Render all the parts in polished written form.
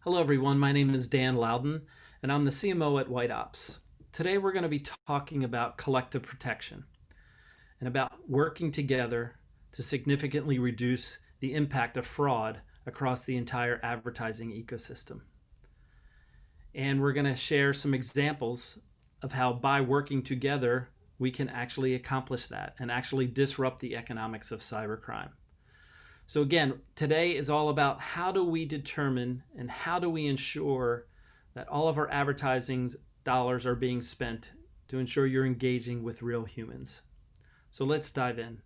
Hello everyone, my name is Dan Lowden and I'm the CMO at White Ops. Today we're going to be talking about collective protection and about working together to significantly reduce the impact of fraud across the entire advertising ecosystem. And we're going to share some examples of how by working together we can actually accomplish that and actually disrupt the economics of cybercrime. So again, today is all about how do we determine and how do we ensure that all of our advertising dollars are being spent to ensure you're engaging with real humans. So let's dive in.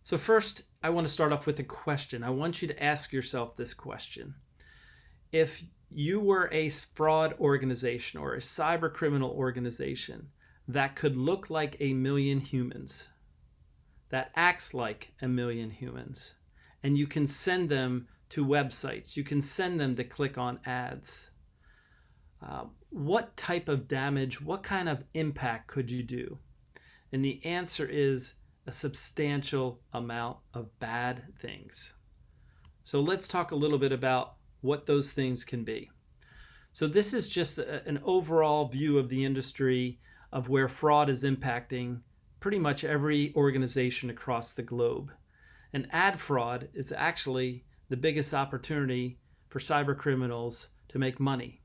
So first, I want to start off with a question. I want you to ask yourself this question. If you were a fraud organization or a cyber criminal organization that could look like a million humans, that acts like a million humans, and you can send them to websites, you can send them to click on ads. What type of damage, what kind of impact could you do? And the answer is a substantial amount of bad things. So let's talk a little bit about what those things can be. So this is just an overall view of the industry of where fraud is impacting pretty much every organization across the globe. And ad fraud is actually the biggest opportunity for cyber criminals to make money.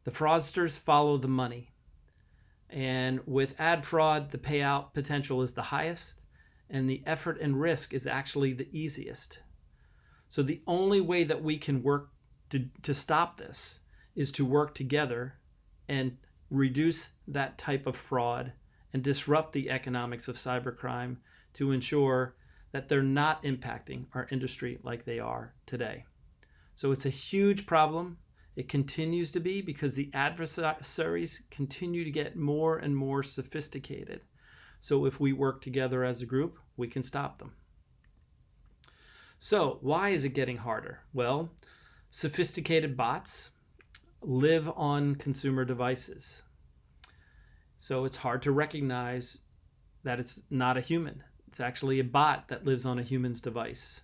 The fraudsters follow the money. And with ad fraud, the payout potential is the highest and the effort and risk is actually the easiest. So the only way that we can work to stop this is to work together and reduce that type of fraud and disrupt the economics of cybercrime to ensure that they're not impacting our industry like they are today. So it's a huge problem. It continues to be because the adversaries continue to get more and more sophisticated. So if we work together as a group, we can stop them. So why is it getting harder? Well, sophisticated bots live on consumer devices. So it's hard to recognize that it's not a human. It's actually a bot that lives on a human's device.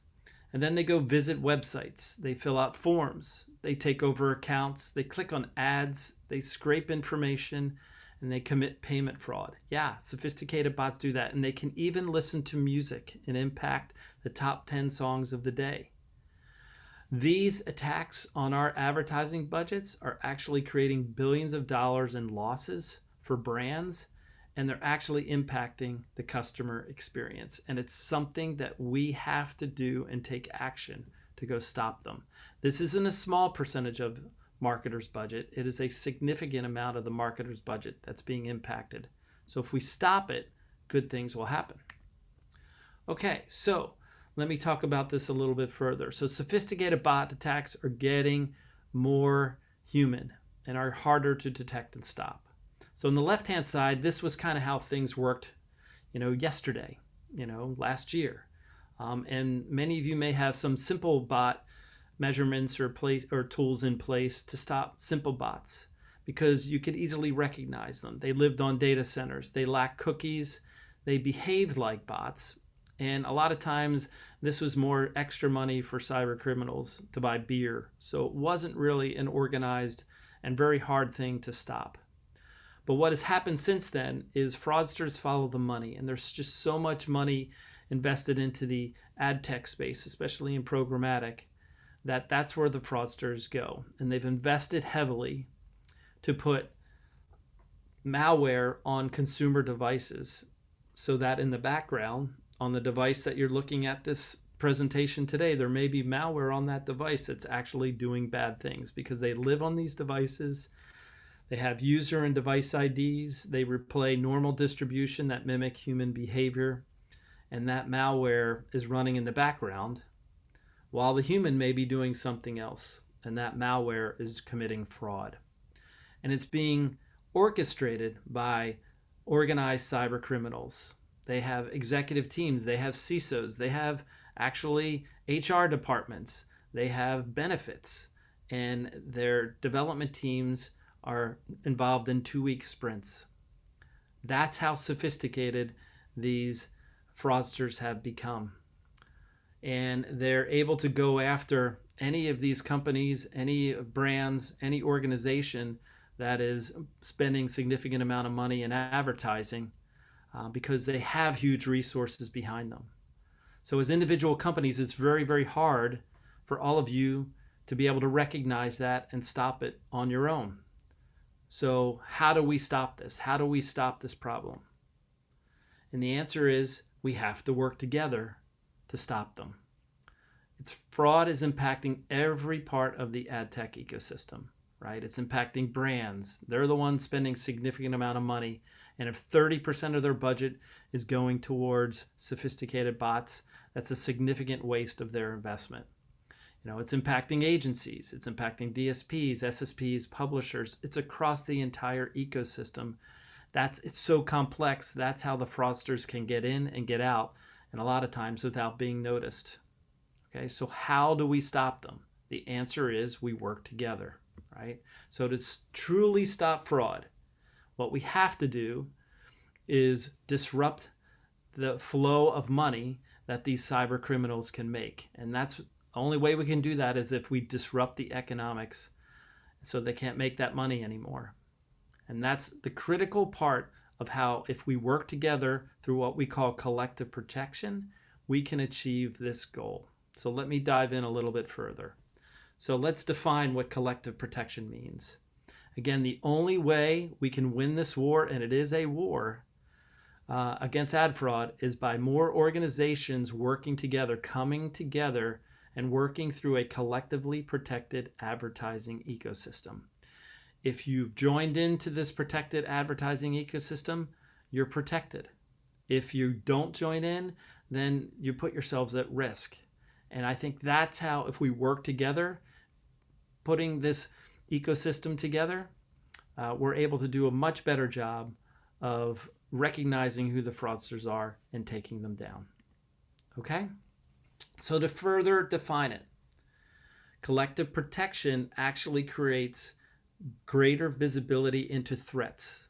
And then they go visit websites. They fill out forms. They take over accounts. They click on ads. They scrape information and they commit payment fraud. Yeah, sophisticated bots do that. And they can even listen to music and impact the top 10 songs of the day. These attacks on our advertising budgets are actually creating billions of dollars in losses for brands, and they're actually impacting the customer experience. And it's something that we have to do and take action to go stop them. This isn't a small percentage of marketers' budget. It is a significant amount of the marketers' budget that's being impacted. So if we stop it, good things will happen. Okay, so let me talk about this a little bit further. So sophisticated bot attacks are getting more human and are harder to detect and stop. So on the left-hand side, this was kind of how things worked, yesterday, last year. And many of you may have some simple bot measurements or tools in place to stop simple bots because you could easily recognize them. They lived on data centers. They lacked cookies. They behaved like bots. And a lot of times this was more extra money for cyber criminals to buy beer. So it wasn't really an organized and very hard thing to stop. But what has happened since then is fraudsters follow the money, and there's just so much money invested into the ad tech space, especially in programmatic, that's where the fraudsters go. And they've invested heavily to put malware on consumer devices so that in the background, on the device that you're looking at this presentation today, there may be malware on that device that's actually doing bad things because they live on these devices. They have user and device IDs. They replay normal distribution that mimic human behavior. And that malware is running in the background while the human may be doing something else. And that malware is committing fraud. And it's being orchestrated by organized cyber criminals. They have executive teams. They have CISOs. They have actually HR departments. They have benefits. And their development teams are involved in 2-week sprints. That's how sophisticated these fraudsters have become. And they're able to go after any of these companies, any brands, any organization that is spending significant amount of money in advertising because they have huge resources behind them. So as individual companies, it's very, very hard for all of you to be able to recognize that and stop it on your own. So how do we stop this? How do we stop this problem? And the answer is we have to work together to stop them. Fraud is impacting every part of the ad tech ecosystem, right? It's impacting brands. They're the ones spending significant amount of money. And if 30% of their budget is going towards sophisticated bots, that's a significant waste of their investment. It's impacting agencies, it's impacting DSPs, SSPs, publishers. It's across the entire ecosystem. It's so complex. That's how the fraudsters can get in and get out, and a lot of times without being noticed. Okay, so how do we stop them? The answer is we work together, right? So to truly stop fraud, what we have to do is disrupt the flow of money that these cyber criminals can make. And that's the only way we can do that is if we disrupt the economics so they can't make that money anymore. And that's the critical part of how, if we work together through what we call collective protection, we can achieve this goal. So let me dive in a little bit further. So let's define what collective protection means. Again, the only way we can win this war, and it is a war against ad fraud, is by more organizations working together, coming together and working through a collectively protected advertising ecosystem. If you've joined into this protected advertising ecosystem, you're protected. If you don't join in, then you put yourselves at risk. And I think that's how, if we work together, putting this ecosystem together, we're able to do a much better job of recognizing who the fraudsters are and taking them down. Okay? So to further define it, collective protection actually creates greater visibility into threats.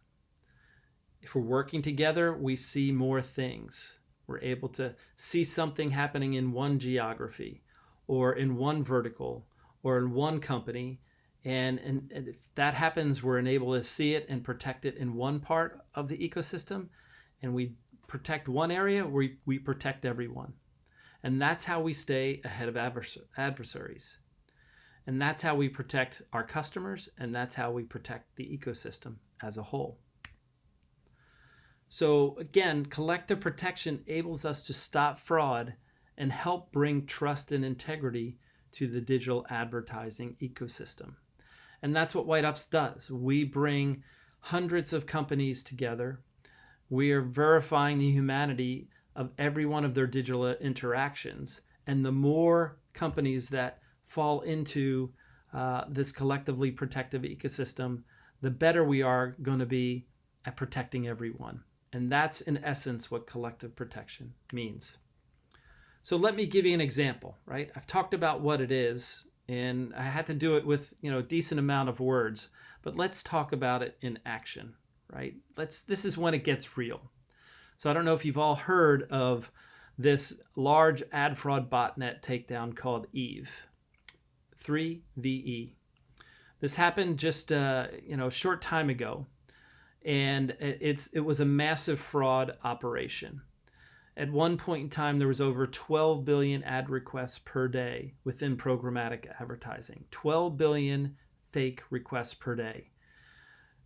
If we're working together, we see more things. We're able to see something happening in one geography or in one vertical or in one company. And if that happens, we're able to see it and protect it in one part of the ecosystem. And we protect one area, we protect everyone. And that's how we stay ahead of adversaries. And that's how we protect our customers, and that's how we protect the ecosystem as a whole. So again, collective protection enables us to stop fraud and help bring trust and integrity to the digital advertising ecosystem. And that's what White Ops does. We bring hundreds of companies together. We are verifying the humanity of every one of their digital interactions. And the more companies that fall into this collectively protective ecosystem, the better we are going to be at protecting everyone. And that's in essence what collective protection means. So let me give you an example, right? I've talked about what it is, and I had to do it with a decent amount of words, but let's talk about it in action, right? This is when it gets real. So I don't know if you've all heard of this large ad fraud botnet takedown called Eve, 3VE. This happened just a short time ago, and it was a massive fraud operation. At one point in time, there was over 12 billion ad requests per day within programmatic advertising. 12 billion fake requests per day.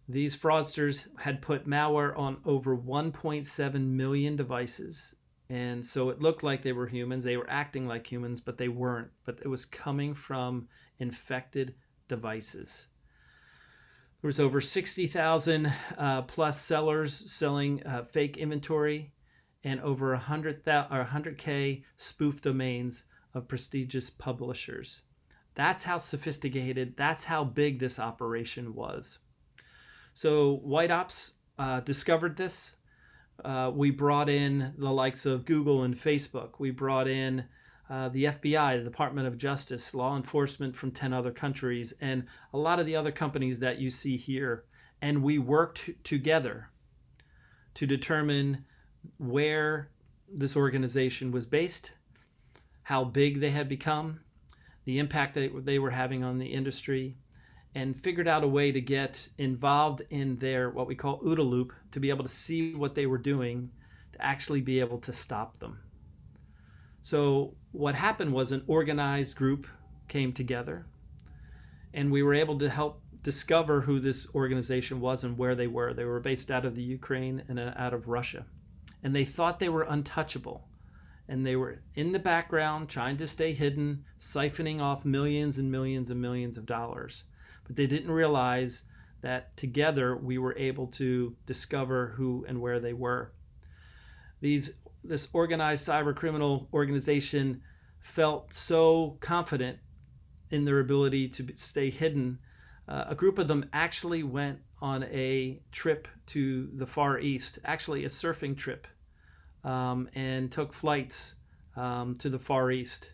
These fraudsters had put malware on over 1.7 million devices. And so it looked like they were humans. They were acting like humans, but they weren't. But it was coming from infected devices. There was over 60,000 plus sellers selling fake inventory, and over 100K spoof domains of prestigious publishers. That's how sophisticated, that's how big this operation was. So White Ops discovered this. We brought in the likes of Google and Facebook. We brought in the FBI, the Department of Justice, law enforcement from 10 other countries, and a lot of the other companies that you see here. And we worked together to determine where this organization was based, how big they had become, the impact that they were having on the industry, and figured out a way to get involved in their what we call OODA loop to be able to see what they were doing to actually be able to stop them. So what happened was an organized group came together, and we were able to help discover who this organization was and where they were. They were based out of the Ukraine and out of Russia. And they thought they were untouchable. And they were in the background trying to stay hidden, siphoning off millions and millions and millions of dollars. But they didn't realize that together we were able to discover who and where they were. This organized cyber criminal organization felt so confident in their ability to stay hidden. A group of them actually went on a trip to the Far East, actually a surfing trip, and took flights to the Far East.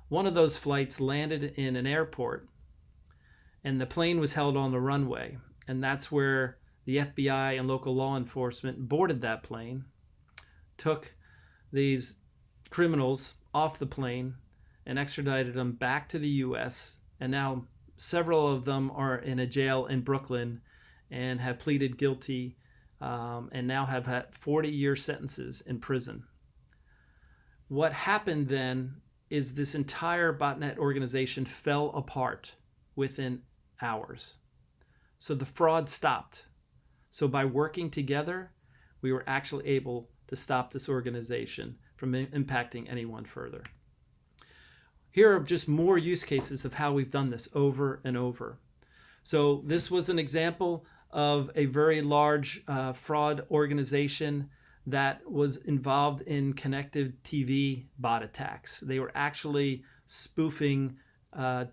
One of those flights landed in an airport, and the plane was held on the runway. And that's where the FBI and local law enforcement boarded that plane, took these criminals off the plane, and extradited them back to the U.S. And now several of them are in a jail in Brooklyn and have pleaded guilty and now have had 40-year sentences in prison. What happened then is this entire botnet organization fell apart within hours. So the fraud stopped. So by working together, we were actually able to stop this organization from impacting anyone further. Here are just more use cases of how we've done this over and over. So this was an example of a very large fraud organization that was involved in connected TV bot attacks. They were actually spoofing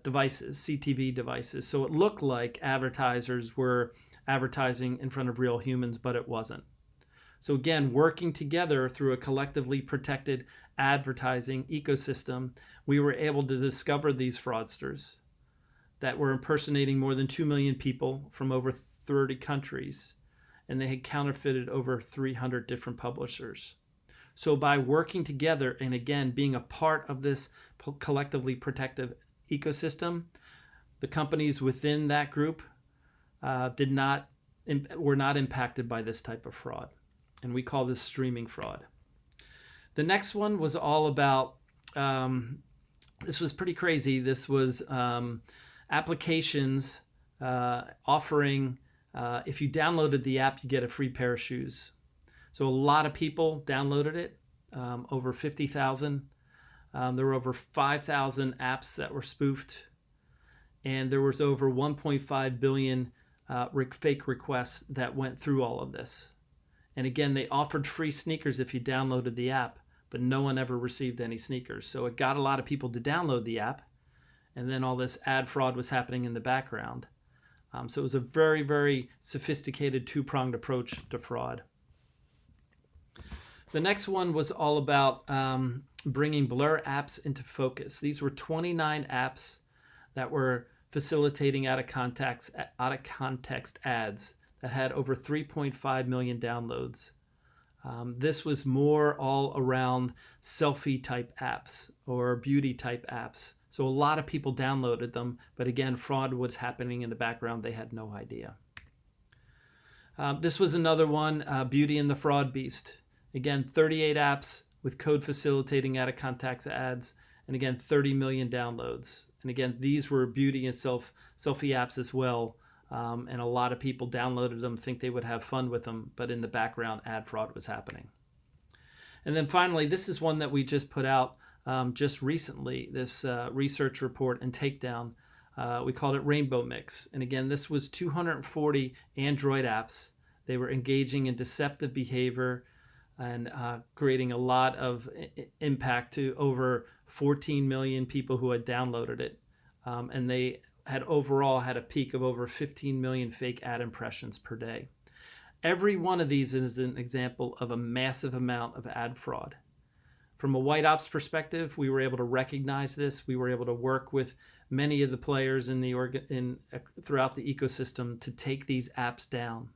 devices, CTV devices. So it looked like advertisers were advertising in front of real humans, but it wasn't. So again, working together through a collectively protected advertising ecosystem, we were able to discover these fraudsters that were impersonating more than 2 million people from over 30 countries, and they had counterfeited over 300 different publishers. So by working together and again being a part of this collectively protective ecosystem, the companies within that group were not impacted by this type of fraud. And we call this streaming fraud. The next one was all about, this was pretty crazy. This was applications offering, if you downloaded the app, you get a free pair of shoes. So a lot of people downloaded it, over 50,000. There were over 5,000 apps that were spoofed. And there was over 1.5 billion fake requests that went through all of this. And again, they offered free sneakers if you downloaded the app, but no one ever received any sneakers. So it got a lot of people to download the app, and then all this ad fraud was happening in the background. So it was a very, very sophisticated two-pronged approach to fraud. The next one was all about bringing blur apps into focus. These were 29 apps that were facilitating out-of-context ads that had over 3.5 million downloads. This was more all around selfie type apps or beauty type apps. So a lot of people downloaded them, but again, fraud was happening in the background. They had no idea. This was another one, Beauty and the Fraud Beast. Again, 38 apps with code facilitating out-of-context ads, and again, 30 million downloads. And again, these were beauty and selfie apps as well. And a lot of people downloaded them, think they would have fun with them, but in the background, ad fraud was happening. And then finally, this is one that we just put out just recently, this research report and takedown. We called it Rainbow Mix. And again, this was 240 Android apps. They were engaging in deceptive behavior and creating a lot of impact to over 14 million people who had downloaded it. And they had overall had a peak of over 15 million fake ad impressions per day. Every one of these is an example of a massive amount of ad fraud. From a white ops perspective, we were able to recognize this. We were able to work with many of the players throughout the ecosystem to take these apps down,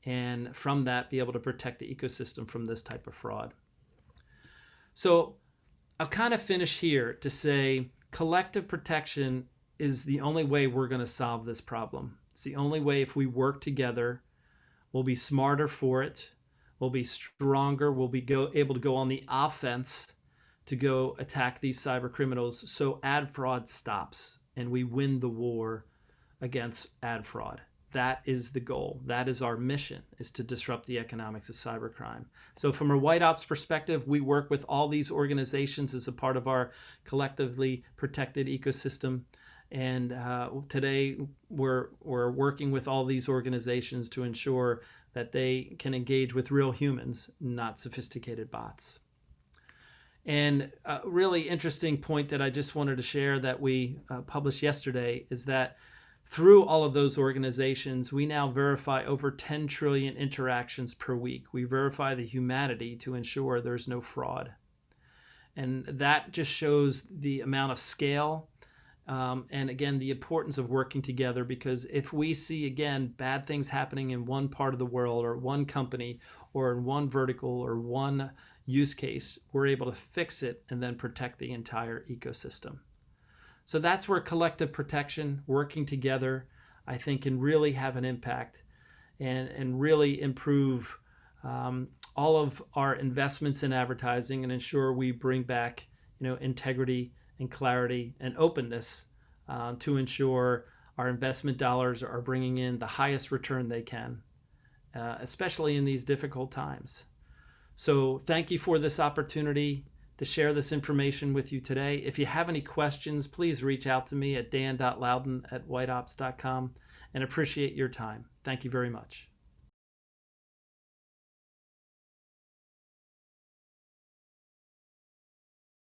and from that be able to protect the ecosystem from this type of fraud. So I'll kind of finish here to say collective protection is the only way we're going to solve this problem. It's the only way. If we work together, we'll be smarter for it. We'll be stronger. We'll be able to go on the offense to go attack these cyber criminals, so ad fraud stops and we win the war against ad fraud. That is the goal. That is our mission, is to disrupt the economics of cybercrime. So from a White Ops perspective, we work with all these organizations as a part of our collectively protected ecosystem. And today we're working with all these organizations to ensure that they can engage with real humans, not sophisticated bots. And a really interesting point that I just wanted to share that we published yesterday is that through all of those organizations, we now verify over 10 trillion interactions per week. We verify the humanity to ensure there's no fraud. And that just shows the amount of scale and again, the importance of working together, because if we see, again, bad things happening in one part of the world or one company or in one vertical or one use case, we're able to fix it and then protect the entire ecosystem. So that's where collective protection, working together, I think can really have an impact and really improve all of our investments in advertising and ensure we bring back, integrity and clarity and openness to ensure our investment dollars are bringing in the highest return they can, especially in these difficult times. So thank you for this opportunity to share this information with you today. If you have any questions, please reach out to me at dan.lowden@whiteops.com, and appreciate your time. Thank you very much.